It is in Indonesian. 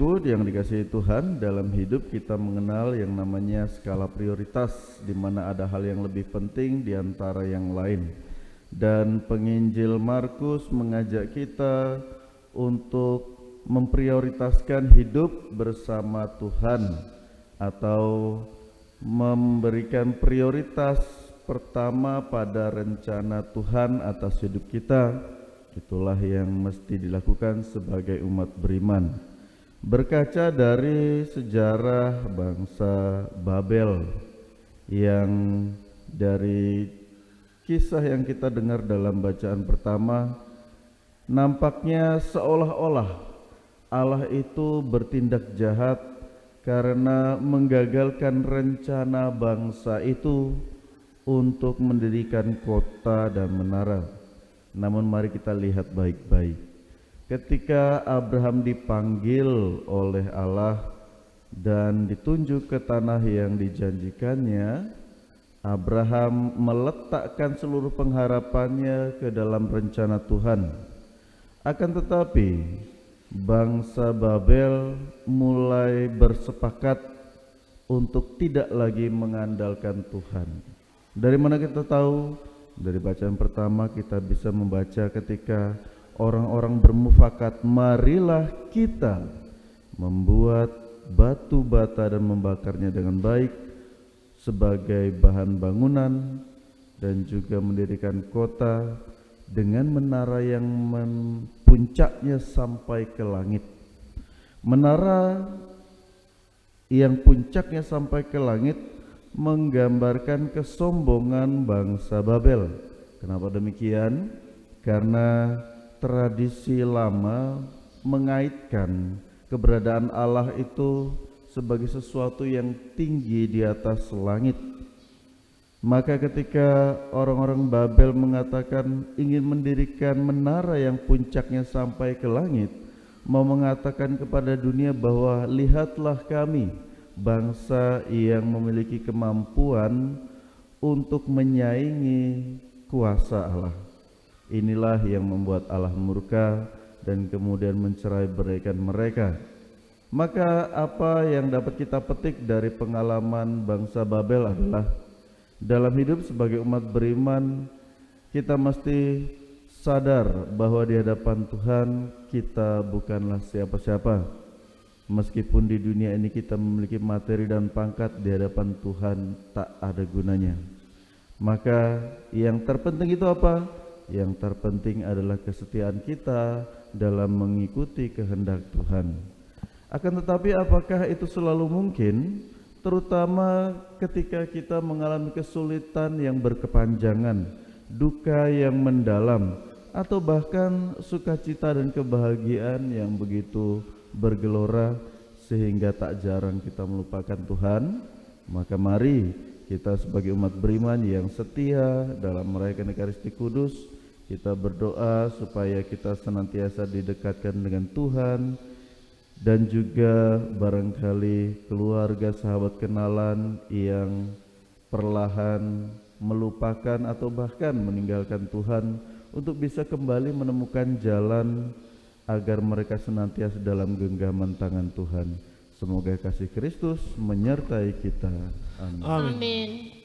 ibu yang dikasihi Tuhan, dalam hidup kita mengenal yang namanya skala prioritas, di mana ada hal yang lebih penting di antara yang lain. Dan penginjil Markus mengajak kita untuk memprioritaskan hidup bersama Tuhan, atau memberikan prioritas pertama pada rencana Tuhan atas hidup kita. Itulah yang mesti dilakukan sebagai umat beriman. Berkaca dari sejarah bangsa Babel, yang dari kisah yang kita dengar dalam bacaan pertama, nampaknya seolah-olah Allah itu bertindak jahat karena menggagalkan rencana bangsa itu untuk mendirikan kota dan menara. Namun mari kita lihat baik-baik. Ketika Abraham dipanggil oleh Allah dan ditunjuk ke tanah yang dijanjikannya, Abraham meletakkan seluruh pengharapannya ke dalam rencana Tuhan. Akan tetapi bangsa Babel mulai bersepakat untuk tidak lagi mengandalkan Tuhan. Dari mana kita tahu? Dari bacaan pertama kita bisa membaca ketika orang-orang bermufakat, marilah kita membuat batu bata dan membakarnya dengan baik sebagai bahan bangunan, dan juga mendirikan kota dengan menara yang puncaknya sampai ke langit. Menara yang puncaknya sampai ke langit menggambarkan kesombongan bangsa Babel. Kenapa demikian? Karena tradisi lama mengaitkan keberadaan Allah itu sebagai sesuatu yang tinggi di atas langit. Maka ketika orang-orang Babel mengatakan ingin mendirikan menara yang puncaknya sampai ke langit, mau mengatakan kepada dunia bahwa lihatlah kami, bangsa yang memiliki kemampuan untuk menyaingi kuasa Allah. Inilah yang membuat Allah murka dan kemudian mencerai-beraikan mereka. Maka apa yang dapat kita petik dari pengalaman bangsa Babel adalah dalam hidup sebagai umat beriman, kita mesti sadar bahwa di hadapan Tuhan kita bukanlah siapa-siapa. Meskipun di dunia ini kita memiliki materi dan pangkat, di hadapan Tuhan tak ada gunanya. Maka yang terpenting itu apa? Yang terpenting adalah kesetiaan kita dalam mengikuti kehendak Tuhan. Akan tetapi apakah itu selalu mungkin? Terutama ketika kita mengalami kesulitan yang berkepanjangan, duka yang mendalam, atau bahkan sukacita dan kebahagiaan yang begitu bergelora sehingga tak jarang kita melupakan Tuhan. Maka mari kita sebagai umat beriman yang setia dalam merayakan Ekaristi Kudus, kita berdoa supaya kita senantiasa didekatkan dengan Tuhan, dan juga barangkali keluarga, sahabat, kenalan yang perlahan melupakan atau bahkan meninggalkan Tuhan, untuk bisa kembali menemukan jalan agar mereka senantiasa dalam genggaman tangan Tuhan. Semoga kasih Kristus menyertai kita. Amin. Amin.